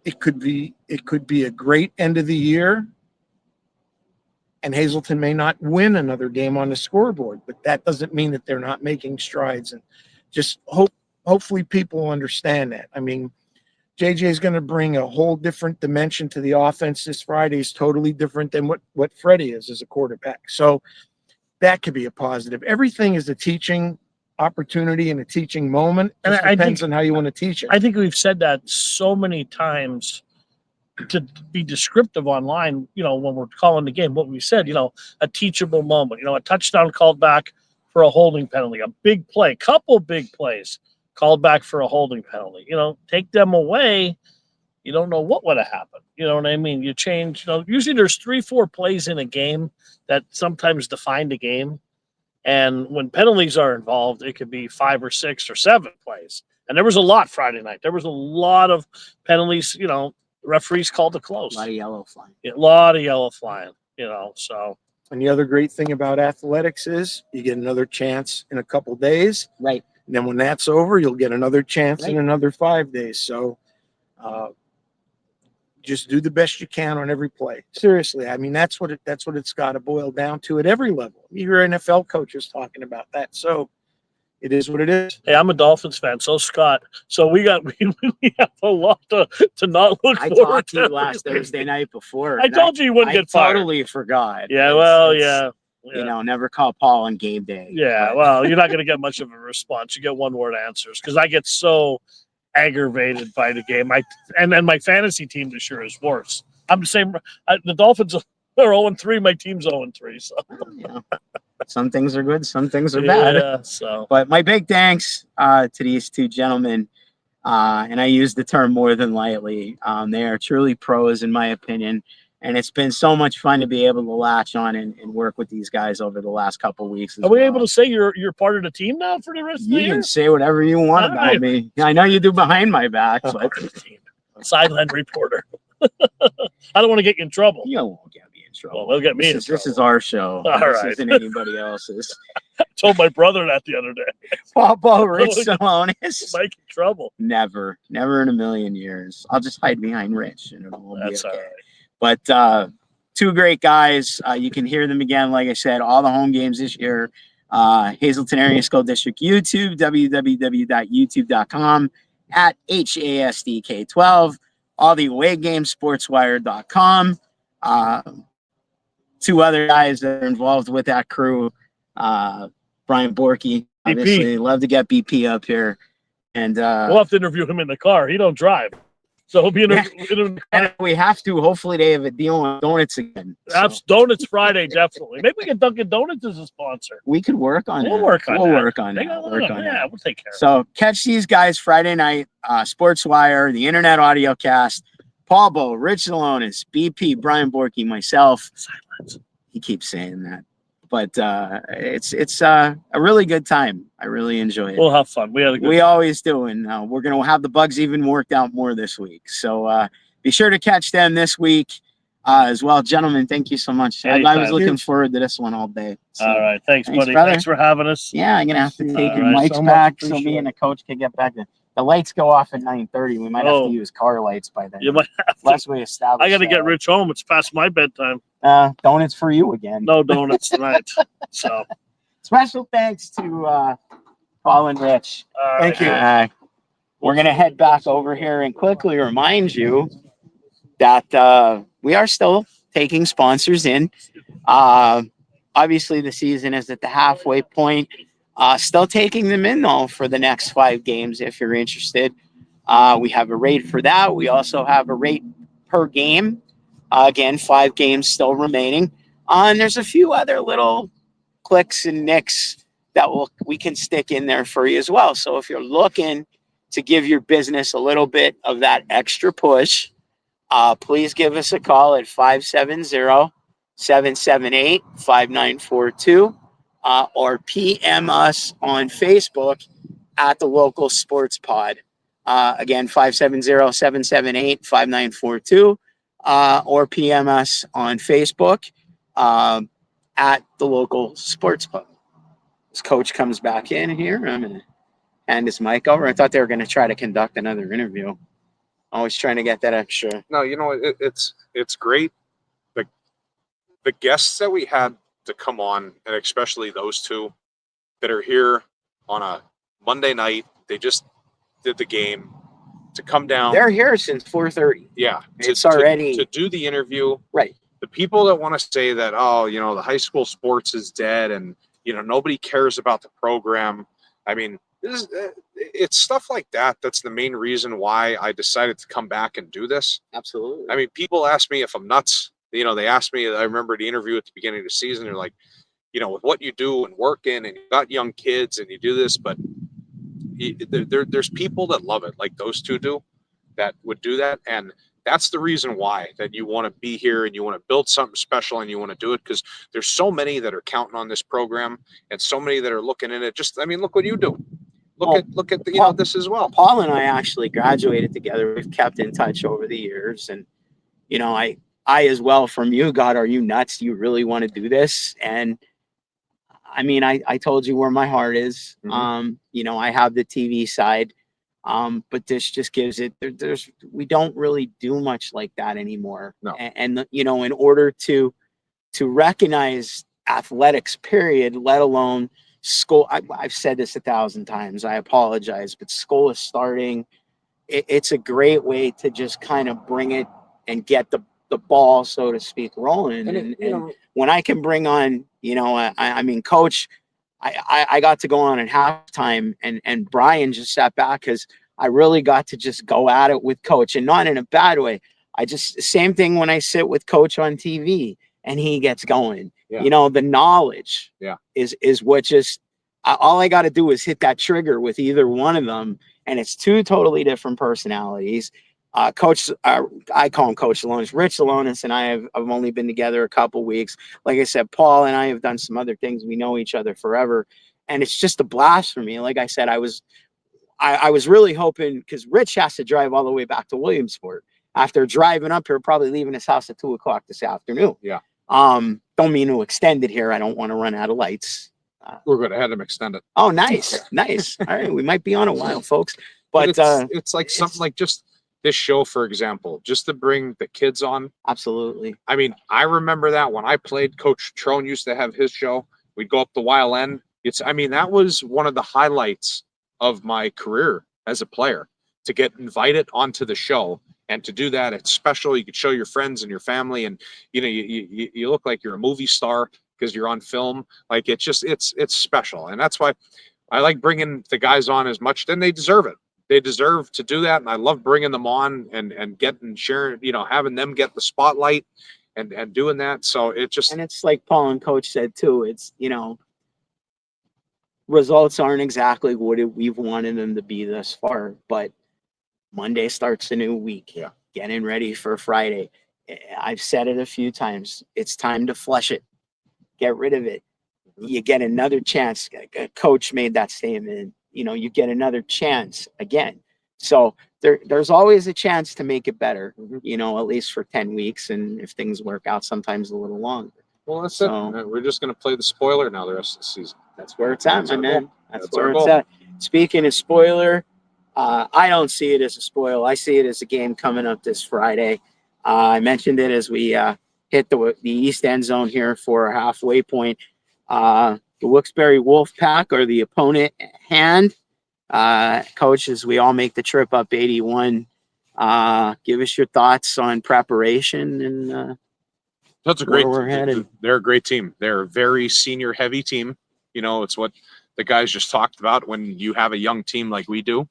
it could be a great end of the year, and Hazleton may not win another game on the scoreboard, but that doesn't mean that they're not making strides. And just hopefully people understand that. I mean, JJ is going to bring a whole different dimension to the offense this Friday. Is totally different than what Freddie is as a quarterback. So that could be a positive. Everything is a teaching opportunity and a teaching moment. It depends on how you want to teach it.
I think we've said that so many times to be descriptive online, when we're calling the game, what we said, a teachable moment, a touchdown called back for a holding penalty, a big play, couple big plays called back for a holding penalty. Take them away, you don't know what would have happened. You know what I mean? You change, usually there's 3-4 plays in a game that sometimes define the game. And when penalties are involved, it could be 5 or 6 or 7 plays. And there was a lot Friday night. There was a lot of penalties, referees called it close.
A lot of yellow flying.
A lot of yellow flying, so.
And the other great thing about athletics is you get another chance in a couple days.
Right.
And then when that's over, you'll get another chance in another 5 days. So just do the best you can on every play. Seriously. I mean, that's what it's got to boil down to at every level. Your NFL coach is talking about that. So it is what it is.
Hey, I'm a Dolphins fan. So Scott. So we have a lot to not look
I
forward
talked to you last Thursday night before.
I told you wouldn't get fired.
I totally forgot.
Yeah, it's,
never call Paul on game day.
Yeah, well, you're not going to get much of a response. You get one-word answers because I get so aggravated by the game. And then my fantasy team this year is worse. I'm the same. The Dolphins are 0-3. My team's 0-3. So.
Yeah. Some things are good, some things are bad.
Yeah, so.
But my big thanks to these 2 gentlemen, and I use the term more than lightly. They are truly pros, in my opinion, And it's been so much fun to be able to latch on and work with these guys over the last couple of weeks.
Are we able to say you're part of the team now for the rest of the
You
year?
can say whatever you want
All
about
right.
me. I know you do behind my back, but
Sideline reporter. I don't want to get you in trouble.
you won't get me in trouble.
Well, they'll get me in
This
trouble.
is our show.
All
This
right.
isn't anybody else's.
I told my brother that the other day.
Papa Rich Salonis.
Mike in trouble.
Never in a million years. I'll just hide behind Rich and it'll all be
That's
okay.
all right.
But two great guys. You can hear them again, like I said, all the home games this year. Hazleton Area School District YouTube, www.youtube.com @HASDK12. All the away games, sportswire.com. Two other guys that are involved with that crew. Brian Borky. Obviously, love to get BP up here. And
We'll have to interview him in the car. He don't drive. So he'll be in
Yeah.
the
and if we have to, hopefully they have a deal on donuts again. So
Donuts Friday, definitely. Maybe we get Dunkin' Donuts as a sponsor.
we could work on
We'll
that.
work on
we'll
that.
work on
They
that.
got a lot
Work
of-
on
yeah,
that.
we'll take care of it.
So catch these guys Friday night, Sportswire, the Internet Audio Cast, Paul Bo, Rich Zalonis, BP, Brian Borky, myself.
Silence.
He keeps saying that. But it's a really good time. I really enjoy it.
We'll have fun. We had a good
We always do, and we're going to have the bugs even worked out more this week. So be sure to catch them this week as well. Gentlemen, thank you so much. I was
Anytime.
looking forward to this one all day. So,
All right. Thanks,
Thanks,
buddy.
brother.
Thanks for having us.
yeah, I'm going to have to take
All
your
right,
mics
so much
back so me
appreciate
and the coach can get back. The lights go off at 9:30. We might have
Oh.
to use car lights by then.
You might have to.
Unless we establish.
I got to get Rich home. It's past my bedtime.
Donuts for you again.
No donuts tonight. So,
Special thanks to Paul and Rich.
all right.
Thank you.
We're going to head back over here and quickly remind you that we are still taking sponsors in. Obviously, the season is at the halfway point. Still taking them in, though, for the next 5 games if you're interested. We have a rate for that. We also have a rate per game. Again, 5 games still remaining. And there's a few other little clicks and nicks that we can stick in there for you as well. So if you're looking to give your business a little bit of that extra push, please give us a call at 570-778-5942 or PM us on Facebook at the local sports pod. Again, 570-778-5942 or PM us on Facebook at the local sports pod. This coach comes back in here. I'm going to hand his mic over. I thought they were going to try to conduct another interview. Always trying to get that extra.
No, it's great. The guests that we had to come on, and especially those two that are here on a Monday night, they just did the game to come down.
They're here since 4:30.
Yeah,
It's already
to do the interview.
right.
The people that want to say that, oh, the high school sports is dead and nobody cares about the program. I mean, it's stuff like that. That's the main reason why I decided to come back and do this.
Absolutely.
I mean, people ask me if I'm nuts. They asked me, I remember the interview at the beginning of the season. They're like, with what you do and working and you got young kids and you do this, but there's people that love it, like those two do, that would do that. And that's the reason why that you want to be here and you want to build something special and you want to do it, because there's so many that are counting on this program and so many that are looking in it. Just, I mean, look what you do. Look at the, this as well.
Paul and I actually graduated together. We've kept in touch over the years. And, I as well from you, God, are you nuts? Do you really want to do this? And I mean, I told you where my heart is.
Mm-hmm.
I have the TV side. But this just gives it, we don't really do much like that anymore.
No.
And in order to recognize athletics, period, let alone school, I've said this 1,000 times, I apologize, but school is starting. It's a great way to just kind of bring it and get the ball, so to speak, rolling. And when I can bring on, I mean, Coach, I got to go on at halftime and Brian just sat back because I really got to just go at it with Coach, and not in a bad way. Same thing when I sit with Coach on TV and he gets going.
Yeah.
The knowledge is what just, all I got to do is hit that trigger with either one of them. And it's 2 totally different personalities. Coach, I call him Coach Alonis. Rich Alonis and I have only been together a couple weeks. Like I said, Paul and I have done some other things. We know each other forever, and it's just a blast for me. Like I said, I was really hoping, because Rich has to drive all the way back to Williamsport after driving up here, probably leaving his house at 2:00 this afternoon.
Yeah.
Don't mean to extend it here. I don't want to run out of lights.
We're going to have him extend it.
Oh, nice. All right. We might be on a while, folks. But
it's like something like just this show, for example, just to bring the kids on.
Absolutely.
I mean, I remember that when I played, Coach Trone used to have his show. We'd go up the Wild End. That was one of the highlights of my career as a player, to get invited onto the show. And to do that, it's special. You could show your friends and your family, and you look like you're a movie star because you're on film. Like it's special, and that's why I like bringing the guys on as much. Then they deserve it. They deserve to do that, and I love bringing them on and getting sharing. Having them get the spotlight and doing that. So
and it's like Paul and Coach said too. It's results aren't exactly what we've wanted them to be thus far, but Monday starts a new week.
Yeah.
Getting ready for Friday. I've said it a few times. It's time to flush it. Get rid of it. You get another chance. Coach made that statement. You get another chance again. So there's always a chance to make it better, at least for 10 weeks. And if things work out, sometimes a little longer.
Well, that's it. We're just going to play the spoiler now the rest of the season.
That's where it's at, my man. That's where
our
it's
goal.
at. Speaking of spoiler, I don't see it as a spoil. I see it as a game coming up this Friday. I mentioned it as we hit the east end zone here for a halfway point. The Wilkes-Barre Wolfpack are the opponent at hand. Coach, as we all make the trip up 81, give us your thoughts on preparation and
that's a great.
We're headed.
They're a great team. They're a very senior heavy team. It's what the guys just talked about. When you have a young team like we do,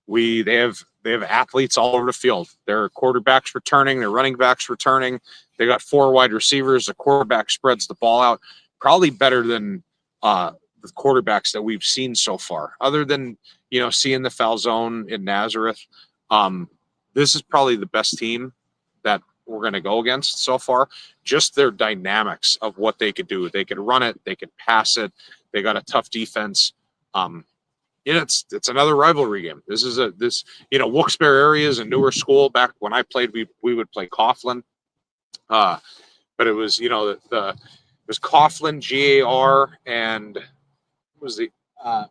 they have athletes all over the field. Their quarterbacks returning, their running backs returning. They got 4 wide receivers. The quarterback spreads the ball out, probably better than the quarterbacks that we've seen so far. Other than seeing the Falzone in Nazareth, this is probably the best team that we're going to go against so far. Just their dynamics of what they could do. They could run it. They could pass it. They got a tough defense. It's another rivalry game. Wilkes-Barre area is a newer school. Back when I played, we would play Coughlin. But it was, it was Coughlin, GAR, and what was the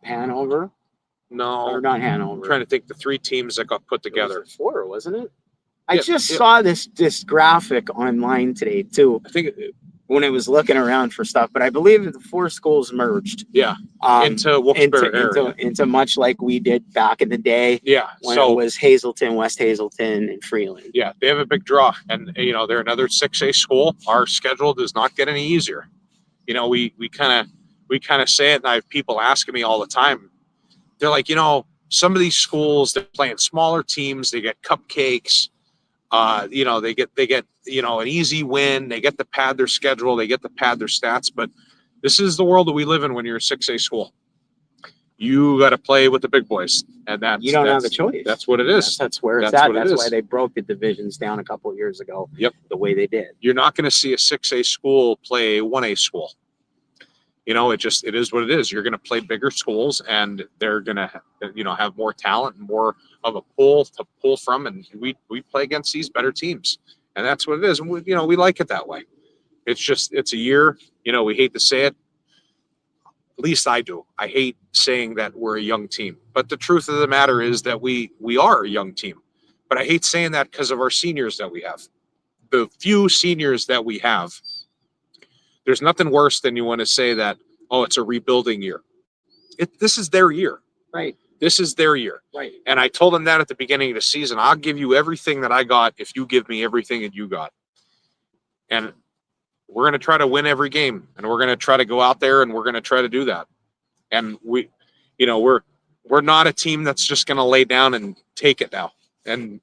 Hanover?
No,
Or not Hanover.
I'm trying to think the 3 teams that got put together.
It was 4, wasn't it? I just saw this graphic online today too.
I think
when I was looking around for stuff, but I believe that the 4 schools merged.
Yeah. Into Wilkes-Barre area.
Into much like we did back in the day.
Yeah.
When it was Hazleton, West Hazleton, and Freeland.
Yeah, they have a big draw, and they're another 6A school. Our schedule does not get any easier. We kind of say it, and I have people asking me all the time. They're like, some of these schools, they're playing smaller teams. They get cupcakes. They get an easy win. They get to pad their schedule. They get to pad their stats. But this is the world that we live in when you're a 6A school. You got to play with the big boys, and
you don't have a choice.
That's what it is.
That's where it's at. That's why they broke the divisions down a couple of years ago.
Yep,
the way they did.
You're not going to see a 6A school play 1A school. It is what it is. You're going to play bigger schools, and they're going to, have more talent and more of a pool to pull from. And we play against these better teams, and that's what it is. And we like it that way. It's a year. We hate to say it. At least I do. I hate saying that we're a young team, but the truth of the matter is that we are a young team. But I hate saying that because of our seniors that we have. The few seniors that we have. There's nothing worse than you want to say that, oh, it's a rebuilding year. This is their year.
Right.
This is their year.
Right.
And I told them that at the beginning of the season. I'll give you everything that I got if you give me everything that you got. And we're going to try to win every game. And we're going to try to go out there and we're going to try to do that. And we're not a team that's just going to lay down and take it now and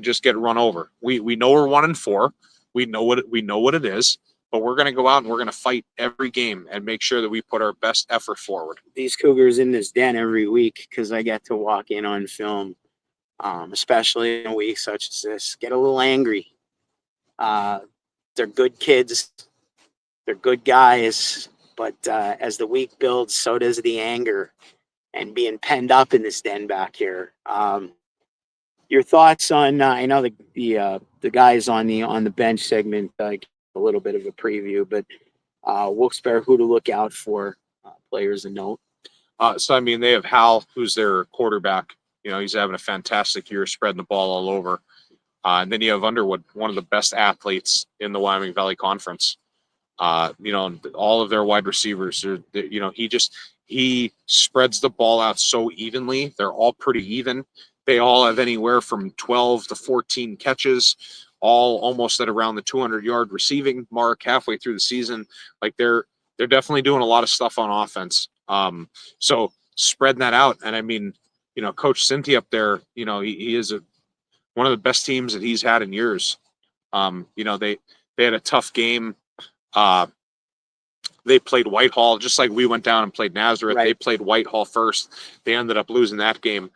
just get run over. We know we're 1-4. We know what it is. But we're going to go out and we're going to fight every game and make sure that we put our best effort forward.
These Cougars in this den every week because I get to walk in on film especially in a week such as this. Get a little angry. They're good kids. They're good guys. But as the week builds, so does the anger and being penned up in this den back here. Your thoughts on? I know the guys on the bench segment a little bit of a preview, but Wilkes-Barre, who to look out for, players and note.
So I mean, they have Hal, who's their quarterback. You know, he's having a fantastic year, spreading the ball all over. And then you have Underwood, one of the best athletes in the Wyoming Valley Conference. You know, all of their wide receivers are, you know, he spreads the ball out so evenly. They're all pretty even. They all have anywhere from 12 to 14 catches, all almost at around the 200-yard receiving mark halfway through the season. Like they're definitely doing a lot of stuff on offense. So spreading that out, and I mean, you know, Coach Cinti up there, you know, he is one of the best teams that he's had in years. You know, they had a tough game. They played Whitehall just like we went down and played Nazareth.
Right.
They played Whitehall first. They ended up losing that game.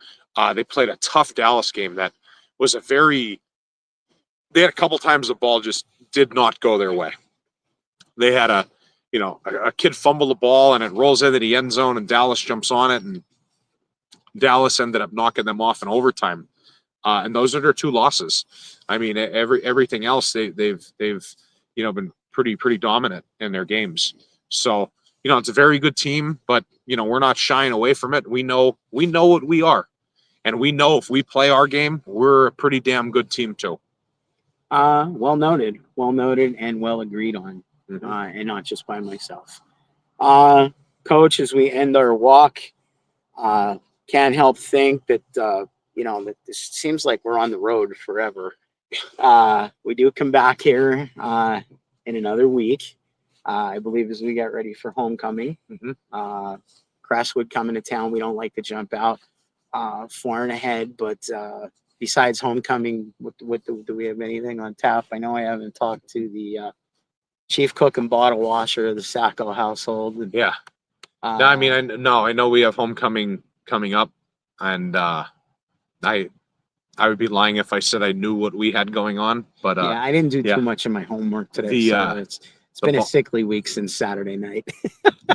They played a tough Dallas game that was they had a couple times the ball just did not go their way. They had a kid fumble the ball and it rolls into the end zone and Dallas jumps on it and Dallas ended up knocking them off in overtime. And those are their two losses. I mean, everything else they've you know been pretty dominant in their games. So, you know, it's a very good team, but you know, we're not shying away from it. We know what we are. And we know if we play our game, we're a pretty damn good team too.
Well noted, and well agreed on, and not just by myself. Coach, as we end our walk, can't help think that you know that this seems like we're on the road forever. We do come back here in another week, I believe, as we get ready for homecoming. Crestwood coming to town. We don't like to jump out far and ahead, but besides homecoming, do we have anything on tap? I know I haven't talked to the chief cook and bottle washer of the Sacco household. And,
Yeah. No, I mean, I know we have homecoming coming up, and I would be lying if I said I knew what we had going on. But
yeah, I didn't do
yeah.
too much of my homework today. So it's been a sickly week since Saturday night.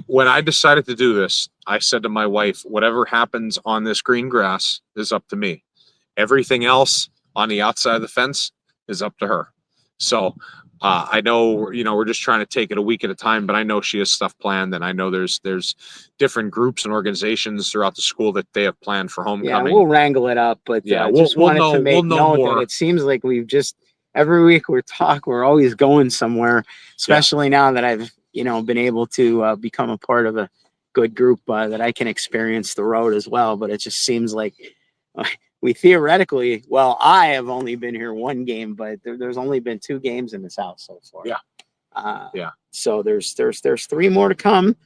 When I decided to do this, I said to my wife, whatever happens on this green grass is up to me. Everything else on the outside of the fence is up to her. So I know, you know, we're just trying to take it a week at a time, but I know she has stuff planned, and I know there's different groups and organizations throughout the school that they have planned for homecoming.
Yeah, we'll wrangle it up, but
yeah,
just wanted to make note
more.
that it seems like we've just every week we're always going somewhere, especially now that I've, you know, been able to become a part of a good group that I can experience the road as well. But it just seems like we theoretically, well, I have only been here one game, but there's only been 2 games in this house so far.
Yeah.
So there's 3 more to come,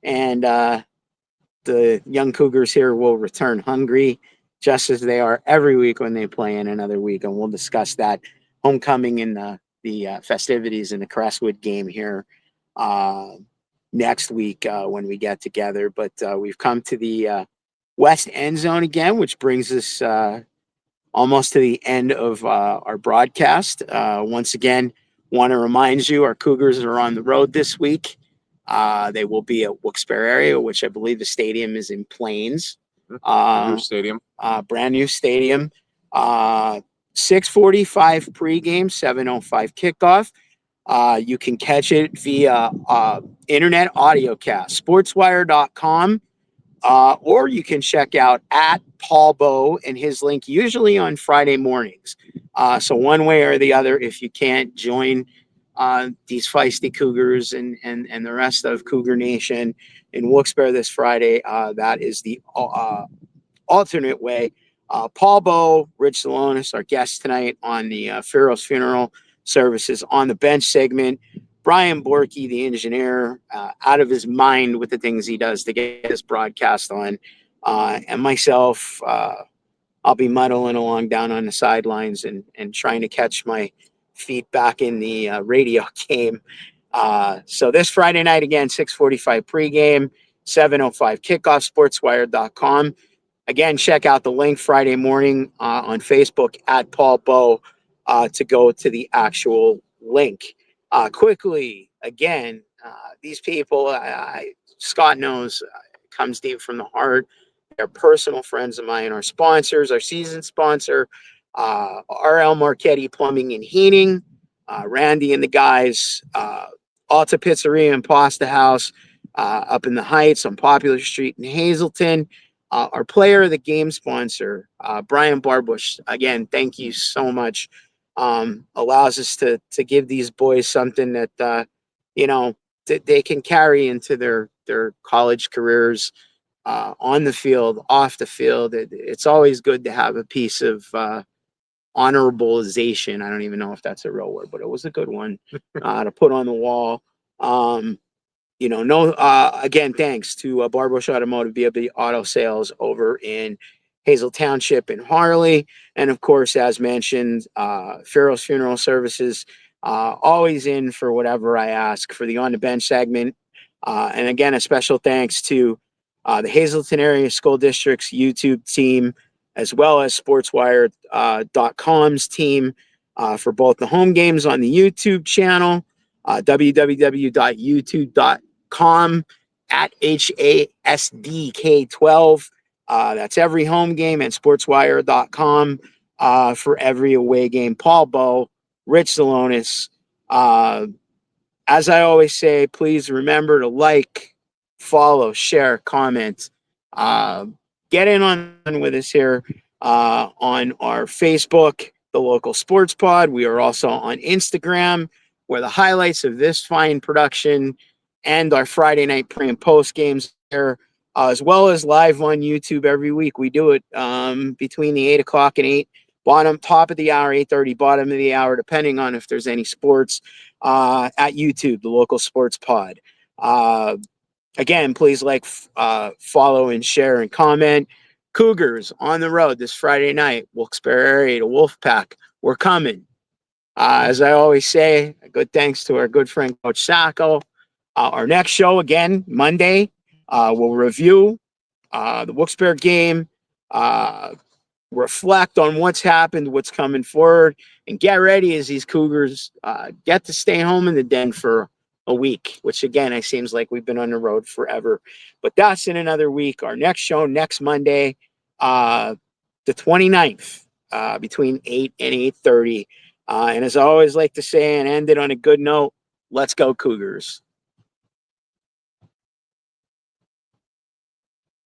and the young Cougars here will return hungry, just as they are every week when they play in another week, and we'll discuss that homecoming and the festivities in the Crestwood game here next week when we get together. But we've come to the west end zone again, which brings us almost to the end of our broadcast. Once again, want to remind you our Cougars are on the road this week. They will be at Wilkes-Barre area, which I believe the stadium is in Plains.
New stadium.
Brand new stadium. 6:45 pregame, 7:05 kickoff. You can catch it via internet audiocast, sportswire.com, or you can check out at Paul Bow and his link, usually on Friday mornings. So one way or the other, if you can't join these feisty Cougars and the rest of Cougar Nation in Wilkes-Barre this Friday, that is the alternate way. Paul Bow, Rich Salonis, our guest tonight on the Pharaoh's Funeral Services on the bench segment. Brian Borky, the engineer, out of his mind with the things he does to get this broadcast on. And myself, I'll be muddling along down on the sidelines and trying to catch my feet back in the radio game. So this Friday night, again, 6:45 pregame, 7:05 kickoff, sportswire.com. again, check out the link Friday morning on Facebook at Paul Bow to go to the actual link. Quickly, again, these people, Scott knows, comes deep from the heart. They're personal friends of mine, our sponsors, our season sponsor, RL Marchetti Plumbing and Heating, Randy and the guys, Alta Pizzeria and Pasta House up in the Heights on Popular Street in Hazleton. Our player of the game sponsor, Brian Barbush. Again, thank you so much. Allows us to give these boys something that they can carry into their college careers, on the field, off the field. It's always good to have a piece of honorabilization. I don't even know if that's a real word, but it was a good one to put on the wall. Again, thanks to Barbush Automotive, BLB Auto Sales over in Hazel Township in Harley. And of course, as mentioned, Farrell's Funeral Services, always in for whatever I ask for the On the Bench segment. And again, a special thanks to the Hazleton Area School District's YouTube team, as well as SportsWire.com's team for both the home games on the YouTube channel, www.youtube.com at HASDK12. That's every home game, and SportsWire.com for every away game. Paul Bow, Rich Zalonis. As I always say, please remember to like, follow, share, comment. Get in on with us here on our Facebook, the Local Sports Pod. We are also on Instagram, where the highlights of this fine production and our Friday night pre and post games there, as well as live on YouTube every week. We do it between the 8 o'clock and 8, top of the hour, 8:30, bottom of the hour, depending on if there's any sports at YouTube, the Local Sports Pod. Again, please like, follow, and share and comment. Cougars on the road this Friday night, Wilkes-Barre area to Wolfpack. We're coming. As I always say, a good thanks to our good friend Coach Sacco. Our next show, again, Monday, we'll review the Wilkes-Barre game, reflect on what's happened, what's coming forward, and get ready as these Cougars get to stay home in the den for a week, which again, it seems like we've been on the road forever. But that's in another week. Our next show, next Monday, the 29th, between 8 and 8:30. And as I always like to say and end it on a good note, let's go Cougars.